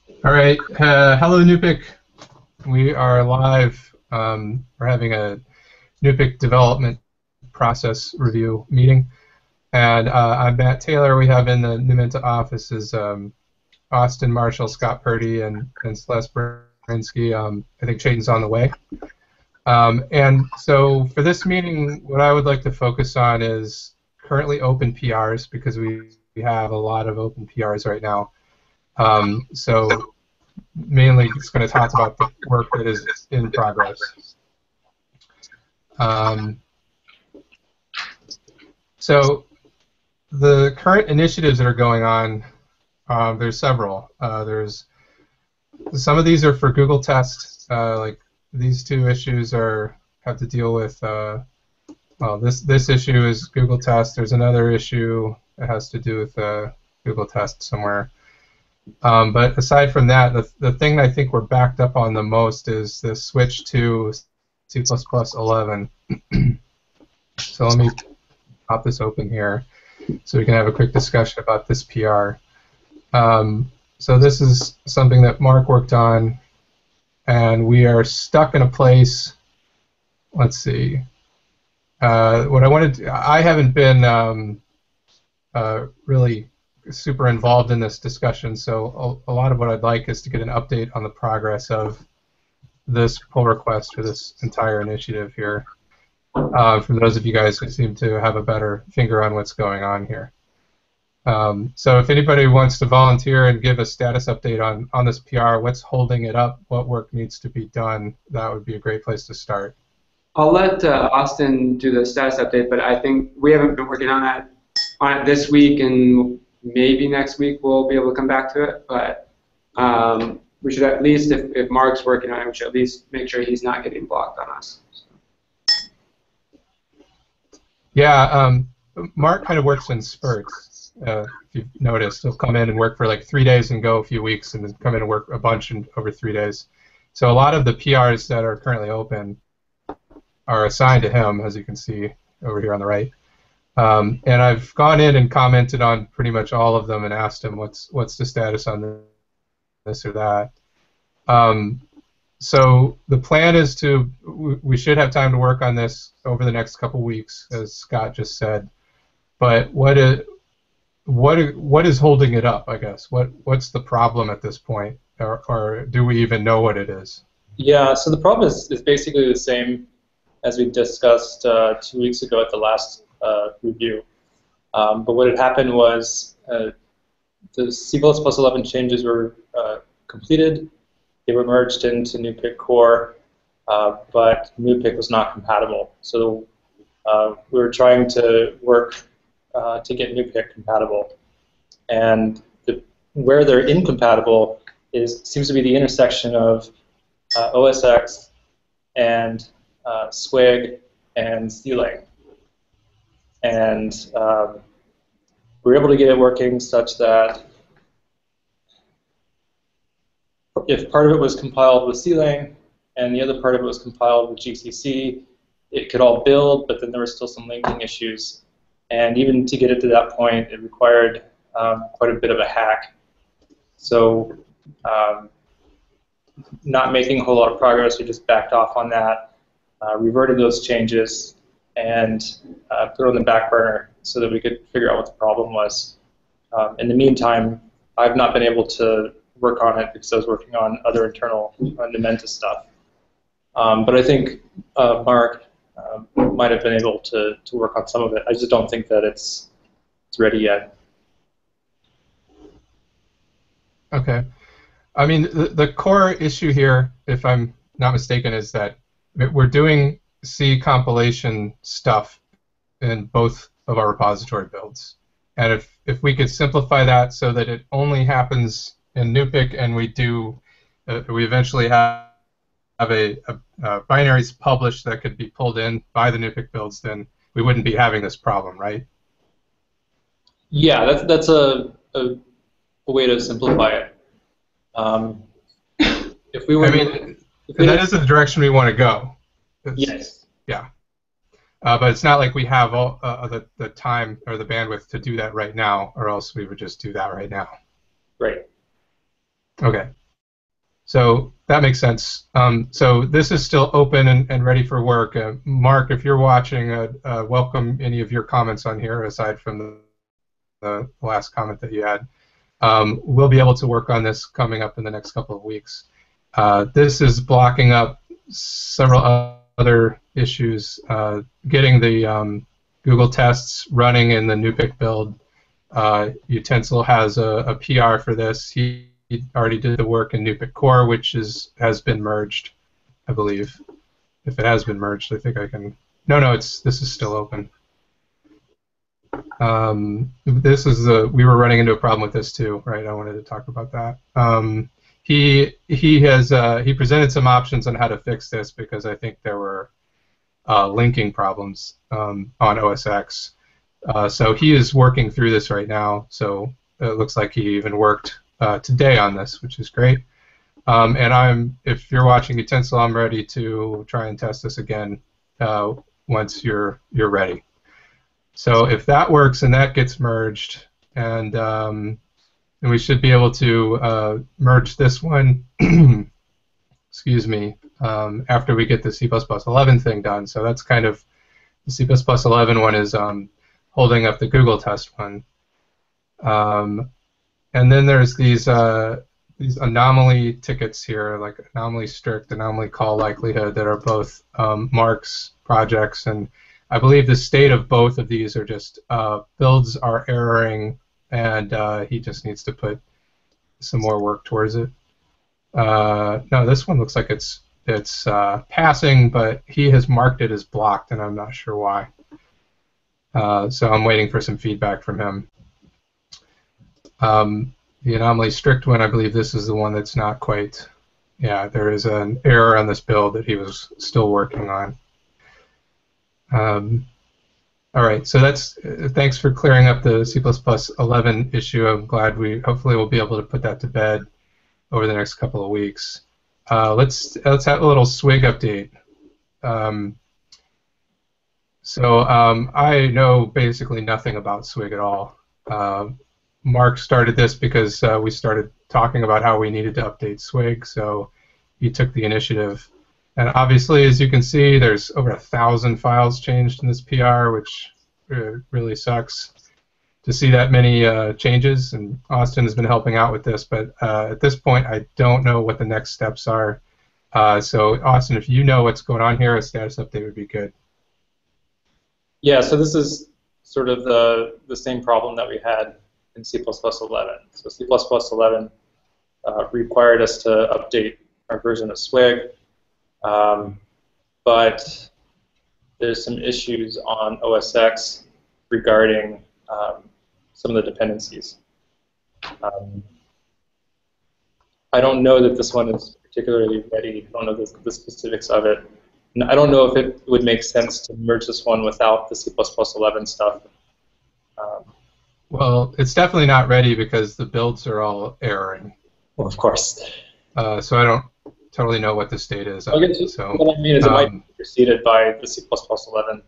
All right. Hello, NuPIC. We are live. We're having a NuPIC development process review meeting. And I'm Matt Taylor. We have in the NuMenta office is Austin Marshall, Scott Purdy, and Celeste Brinsky. I think Chayton's on the way. And so for this meeting, what I would like to focus on is currently open PRs because we have a lot of open PRs right now. So mainly it's going to talk about the work that is in progress. So the current initiatives that are going on, there's several. There's some of these are for Google tests, like these two issues have to deal with. Well, this issue is Google test. There's another issue that has to do with Google test somewhere. But aside from that, the thing I think we're backed up on the most is the switch to C++ 11. So let me pop this open here so we can have a quick discussion about this PR. So this is something that Mark worked on, and we are stuck in a place. Let's see. What I wanted to, I haven't been really super involved in this discussion, so a lot of what I'd like is to get an update on the progress of this pull request for this entire initiative here, from those of you guys who seem to have a better finger on what's going on here. So if anybody wants to volunteer and give a status update on this PR, what's holding it up, what work needs to be done, that would be a great place to start. I'll let Austin do the status update, but I think we haven't been working on it this week, and maybe next week we'll be able to come back to it. But we should at least, if Mark's working on it, we should at least make sure he's not getting blocked on us. Yeah, Mark kind of works in spurts. If you've noticed, he'll come in and work for like 3 days and go a few weeks, and then come in and work a bunch over 3 days. So a lot of the PRs that are currently open are assigned to him, as you can see over here on the right. And I've gone in and commented on pretty much all of them and asked him what's the status on this or that. So the plan is we should have time to work on this over the next couple weeks, as Scott just said. But what is holding it up, I guess? What's the problem at this point, or do we even know what it is? Yeah, so the problem is basically the same as we discussed 2 weeks ago at the last review. But what had happened was the C++ 11 changes were completed. They were merged into NuPIC core, but NuPIC was not compatible. So we were trying to work to get NuPIC compatible. And where they're incompatible seems to be the intersection of OSX and SWIG and CLang. And we were able to get it working such that if part of it was compiled with CLang and the other part of it was compiled with GCC, it could all build, but then there were still some linking issues. And even to get it to that point, it required quite a bit of a hack. So not making a whole lot of progress, we just backed off on that, reverted those changes, and put it on the back burner so that we could figure out what the problem was. In the meantime, I've not been able to work on it because I was working on other internal NuMenta stuff. But I think Mark might have been able to work on some of it. I just don't think that it's ready yet. Okay. I mean, the core issue here, if I'm not mistaken, is that we're doing C compilation stuff in both of our repository builds. And if we could simplify that so that it only happens in NuPIC, and we eventually have a binaries published that could be pulled in by the NuPIC builds, then we wouldn't be having this problem, right? Yeah, that's a way to simplify it. If we were, I mean, that is the direction we want to go. Yes. Yeah. But it's not like we have all the time or the bandwidth to do that right now, or else we would just do that right now. Right. Okay. So that makes sense. So this is still open and ready for work. Mark, if you're watching, welcome any of your comments on here aside from the last comment that you had. We'll be able to work on this coming up in the next couple of weeks. This is blocking up several other issues. Getting the Google tests running in the NuPIC build. Utensil has a PR for this. He already did the work in NuPIC core, which has been merged, I believe. If it has been merged, I think I can. No, this is still open. This is we were running into a problem with this too, right? I wanted to talk about that. He presented some options on how to fix this because I think there were linking problems on OS X. So he is working through this right now. So it looks like he even worked today on this, which is great. And if you're watching Utensil, I'm ready to try and test this again once you're ready. So if that works and that gets merged, and we should be able to merge this one, excuse me, after we get the C++11 thing done. So that's kind of the C++11 one is holding up the Google test one. And then there's these anomaly tickets here, like anomaly strict, anomaly call likelihood, that are both Mark's projects, and I believe the state of both of these are just builds are erroring, and he just needs to put some more work towards it. No, this one looks like it's passing, but he has marked it as blocked, and I'm not sure why. So I'm waiting for some feedback from him. The anomaly strict one, I believe this is the one that's not quite. Yeah, there is an error on this build that he was still working on. All right, so thanks for clearing up the C++11 issue. I'm glad hopefully we'll be able to put that to bed over the next couple of weeks. Let's have a little SWIG update. I know basically nothing about SWIG at all. Mark started this because we started talking about how we needed to update SWIG, so he took the initiative. And obviously, as you can see, there's over 1,000 files changed in this PR, which really sucks to see that many changes. And Austin has been helping out with this, but at this point, I don't know what the next steps are. So, Austin, if you know what's going on here, a status update would be good. Yeah, so this is sort of the same problem that we had in C++11. So C++11 required us to update our version of SWIG. But there's some issues on OS X regarding some of the dependencies. I don't know that this one is particularly ready. I don't know the specifics of it. And I don't know if it would make sense to merge this one without the C++11 stuff. Well, it's definitely not ready because the builds are all erroring. Well, of course. So I don't totally know what the state is. So what I mean is it might be preceded by the C++11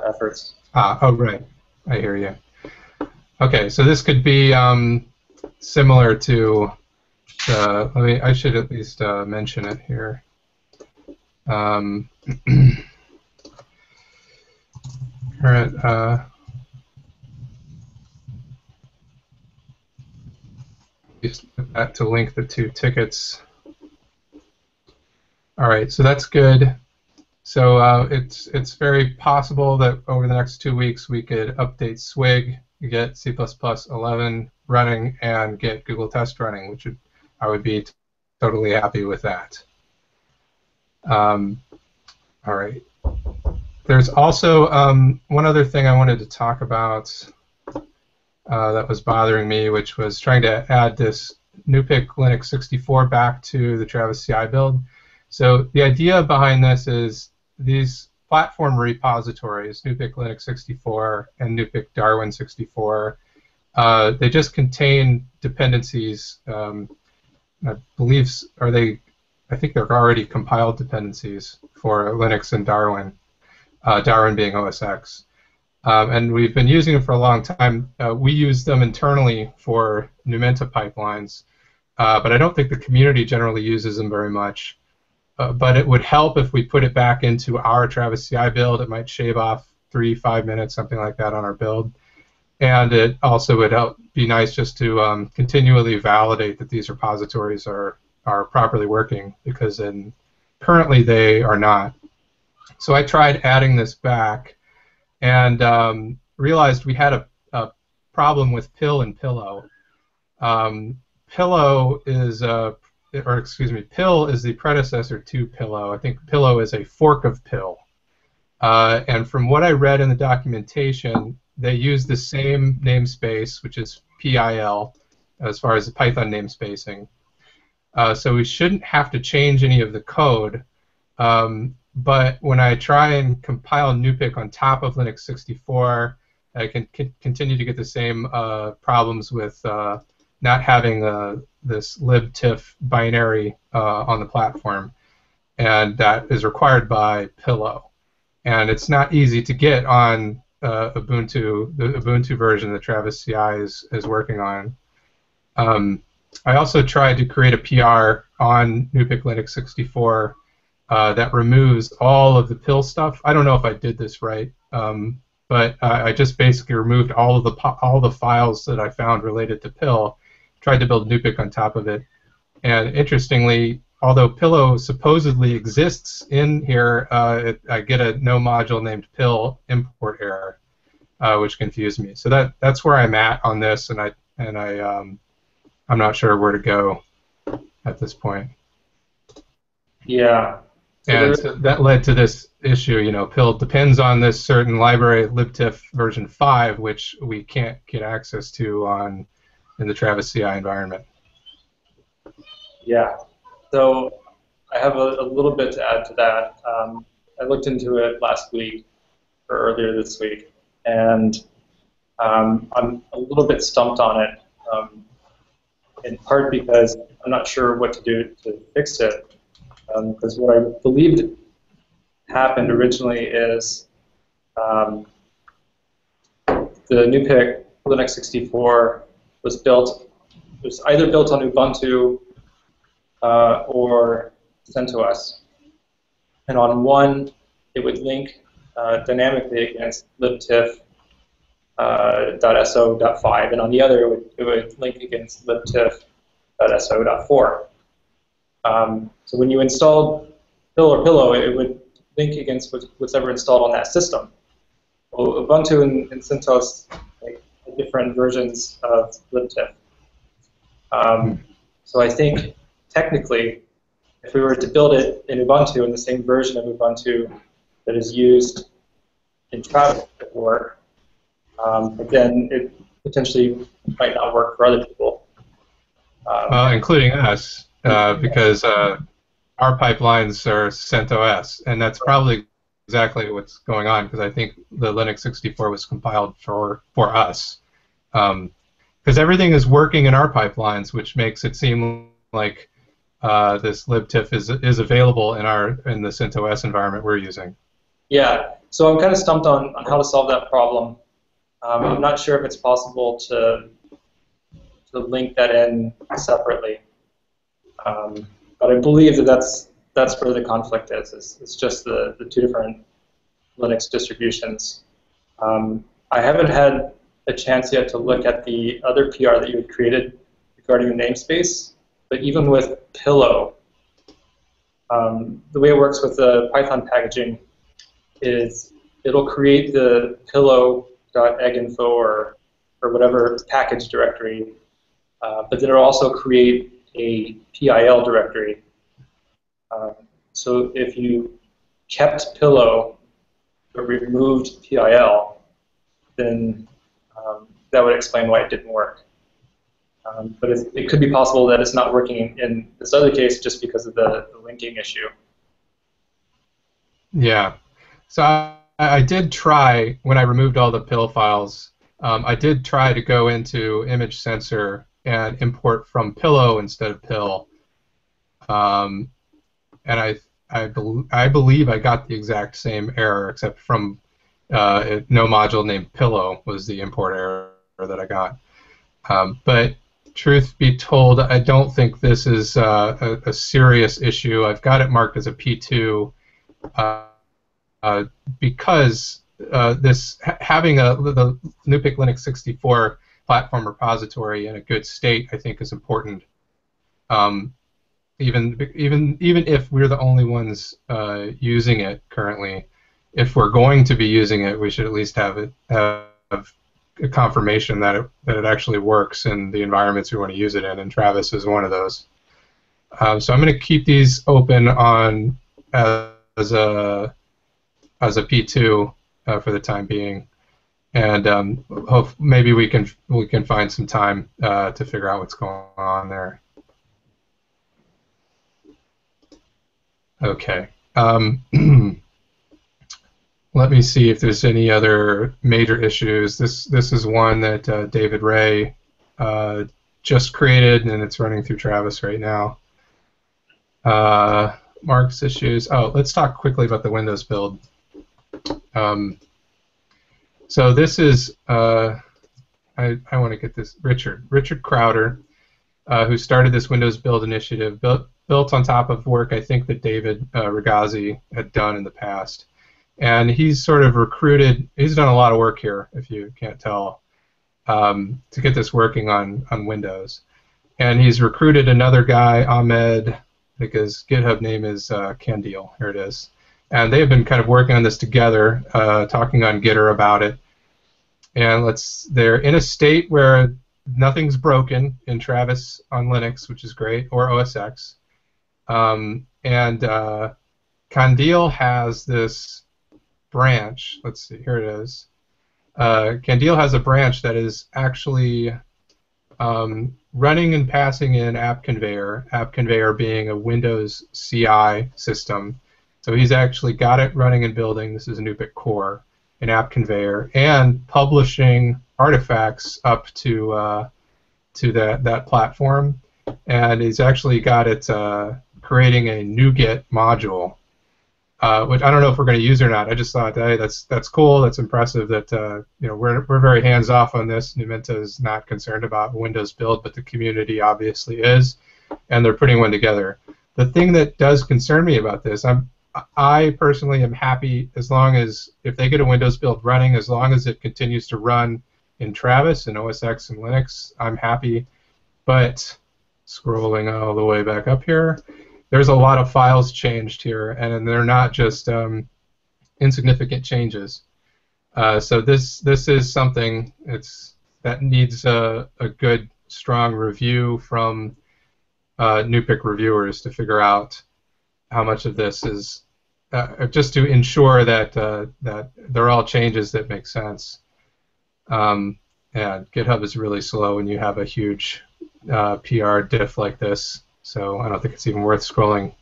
efforts. Oh, right. I hear you. Okay, so this could be similar to I should at least mention it here. Current just put that to link the two tickets. All right, so that's good. So it's very possible that over the next 2 weeks we could update SWIG, get C++11 running, and get Google Test running, which I would be totally happy with that. All right. There's also one other thing I wanted to talk about that was bothering me, which was trying to add this NuPIC Linux 64 back to the Travis CI build. So the idea behind this is these platform repositories, NuPIC Linux 64 and NuPIC Darwin 64, they just contain dependencies. I believe I think they're already compiled dependencies for Linux and Darwin, Darwin being OS X. And we've been using them for a long time. We use them internally for NuMenta pipelines, but I don't think the community generally uses them very much. But it would help if we put it back into our Travis CI build. It might shave off 3-5 minutes, something like that, on our build. And it also would be nice just to continually validate that these repositories are properly working, because currently they are not. So I tried adding this back and realized we had a problem with pill and pillow. Pill is the predecessor to pillow. I think pillow is a fork of pill. And from what I read in the documentation, they use the same namespace, which is PIL, as far as the Python namespacing. So we shouldn't have to change any of the code. But when I try and compile NuPIC on top of Linux 64, I can continue to get the same problems with not having this libtiff binary on the platform, and that is required by Pillow. And it's not easy to get on Ubuntu, the Ubuntu version that Travis CI is working on. I also tried to create a PR on NuPIC Linux 64 that removes all of the pill stuff. I don't know if I did this right, but I just basically removed all the files that I found related to pill, tried to build NuPIC on top of it, and interestingly, although Pillow supposedly exists in here, I get a no module named pill import error, which confused me. So that's where I'm at on this, and I'm not sure where to go at this point. Yeah. And so that led to this issue. You know, pill depends on this certain library, libtiff version 5, which we can't get access to in the Travis CI environment. Yeah. So I have a little bit to add to that. I looked into it last week, or earlier this week, and I'm a little bit stumped on it, in part because I'm not sure what to do to fix it. Because what I believed happened originally is the NuPIC Linux 64 was either built on Ubuntu or CentOS. And on one, it would link dynamically against libtiff .so.5, and on the other, it would link against libtiff.so.4. So when you installed Pill or Pillow, it would link against what's ever installed on that system. Well, Ubuntu and CentOS have different versions of libtiff. So I think technically, if we were to build it in Ubuntu, in the same version of Ubuntu that is used in Travis, it would work. But then it potentially might not work for other people. Including us. Because our pipelines are CentOS, and that's probably exactly what's going on, because I think the Linux 64 was compiled for us. Because everything is working in our pipelines, which makes it seem like this libtiff is available in the CentOS environment we're using. Yeah, so I'm kind of stumped on how to solve that problem. I'm not sure if it's possible to link that in separately. But I believe that's where the conflict is. It's just the two different Linux distributions. I haven't had a chance yet to look at the other PR that you had created regarding the namespace, but even with Pillow, the way it works with the Python packaging is it'll create the pillow.egginfo or whatever package directory, but then it'll also create a PIL directory. So if you kept Pillow but removed PIL, then that would explain why it didn't work. But it could be possible that it's not working in this other case just because of the linking issue. Yeah. So I did try, when I removed all the PIL files, I did try to go into image sensor and import from Pillow instead of Pill, and I believe I got the exact same error, except from no module named Pillow was the import error that I got. But truth be told, I don't think this is a serious issue. I've got it marked as a P2 because having the NuPIC Linux 64 platform repository in a good state, I think, is important. Even if we're the only ones using it currently, if we're going to be using it, we should at least have a confirmation that it actually works in the environments we want to use it in, and Travis is one of those. So I'm going to keep these open on as a P2 for the time being, and maybe we can find some time to figure out what's going on there. Okay. Let me see if there's any other major issues. This is one that David Ray just created, and it's running through Travis right now. Mark's issues. Oh, let's talk quickly about the Windows build. So this is I want to get this Richard Crowder, who started this Windows build initiative, built on top of work I think that David Ragazzi had done in the past. And he's sort of recruited, he's done a lot of work here, if you can't tell, to get this working on Windows. And he's recruited another guy, Ahmed, I think his GitHub name is Candile, here it is. And they have been kind of working on this together, talking on Gitter about it. And they're in a state where nothing's broken in Travis on Linux, which is great, or OS X. And Candile has this branch. Let's see, here it is. Candile has a branch that is actually running and passing in App Conveyor being a Windows CI system. So he's actually got it running and building. This is a NuPIC core in App Conveyor, and publishing artifacts up to that platform. And he's actually got it creating a NuGet module, which I don't know if we're going to use or not. I just thought, hey, that's cool. That's impressive. That we're very hands off on this. Numenta is not concerned about Windows build, but the community obviously is, and they're putting one together. The thing that does concern me about this, I personally am happy as long as if they get a Windows build running, as long as it continues to run in Travis and OS X and Linux, I'm happy. But scrolling all the way back up here, there's a lot of files changed here, and they're not just insignificant changes. So this is something that needs a good, strong review from NuPIC reviewers to figure out how much of this is just to ensure that that they're all changes that make sense. And GitHub is really slow when you have a huge PR diff like this. So I don't think it's even worth scrolling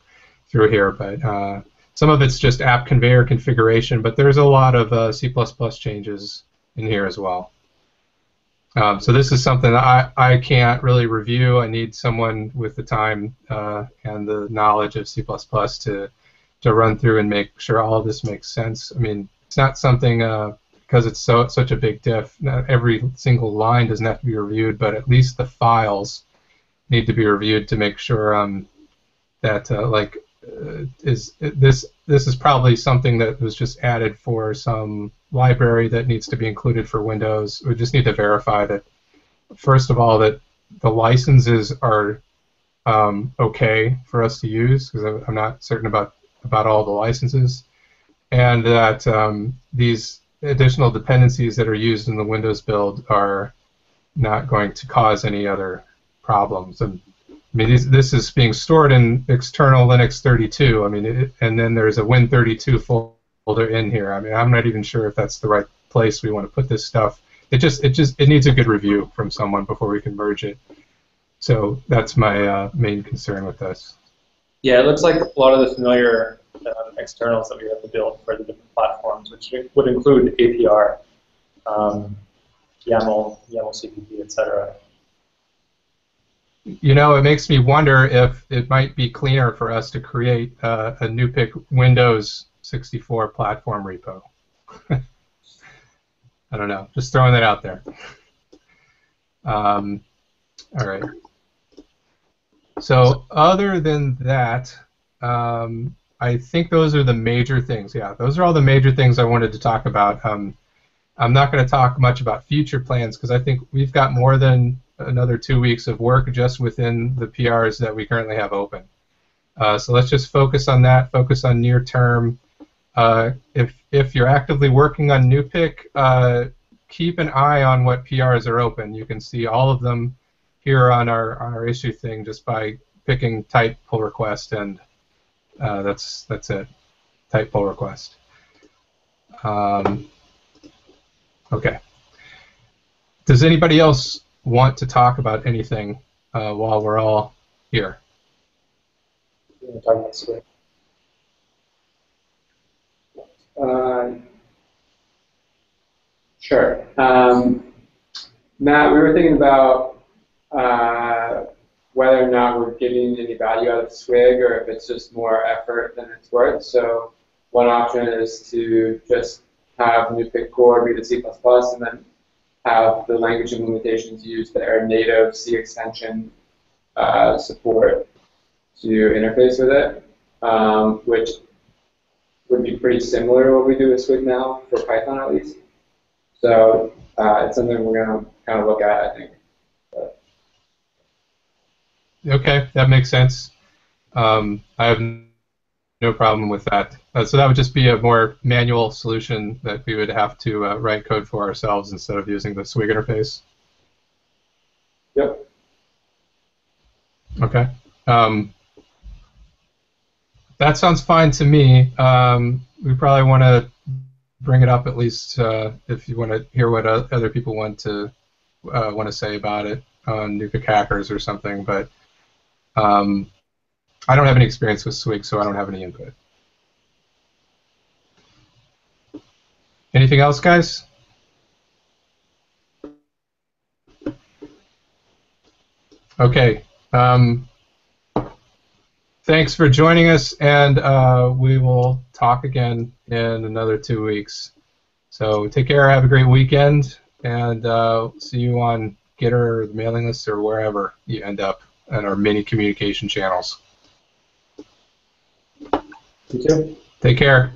through here, but some of it's just app conveyor configuration, but there's a lot of C++ changes in here as well. So this is something that I can't really review. I need someone with the time and the knowledge of C++ to run through and make sure all of this makes sense. I mean, it's not something, because it's such a big diff, not every single line doesn't have to be reviewed, but at least the files need to be reviewed to make sure that this is probably something that was just added for some library that needs to be included for Windows. We just need to verify that, first of all, that the licenses are okay for us to use, because I'm not certain about all the licenses, and that these additional dependencies that are used in the Windows build are not going to cause any other problems. And I mean, this is being stored in external Linux 32. I mean, and then there's a Win32 folder in here. I mean, I'm not even sure if that's the right place we want to put this stuff. It needs a good review from someone before we can merge it. So that's my main concern with this. Yeah, it looks like a lot of the familiar externals that we have to build for the different platforms, which would include APR, YAML CPP, etc. You know, it makes me wonder if it might be cleaner for us to create a NuPIC Windows 64 platform repo. I don't know, just throwing that out there. All right. So other than that, I think those are the major things. Yeah, those are all the major things I wanted to talk about. I'm not going to talk much about future plans because I think we've got more than another 2 weeks of work just within the PRs that we currently have open. So let's just focus on that, focus on near term. If you're actively working on NuPIC, keep an eye on what PRs are open. You can see all of them here on our issue thing just by picking type pull request, and that's it. Type pull request. Okay. Does anybody else want to talk about anything while we're all here? You want to talk about Swig? Sure. Matt, we were thinking about whether or not we're getting any value out of Swig or if it's just more effort than it's worth. So one option is to just have NuPIC core be the C++ and then have the language implementations use their native C extension support to interface with it, which would be pretty similar to what we do with Swig now, for Python at least. So it's something we're going to kind of look at, I think. But. Okay, that makes sense. I have no problem with that. So that would just be a more manual solution that we would have to write code for ourselves instead of using the Swig interface. Yep. Okay. That sounds fine to me. We probably want to bring it up at least if you want to hear what other people want to say about it on NuPIC Hackers or something. But I don't have any experience with Swig, so I don't have any input. Anything else, guys? Okay. Thanks for joining us, and we will talk again in another 2 weeks. So take care, have a great weekend, and see you on Gitter or the mailing list or wherever you end up in our many communication channels. You too. Take care.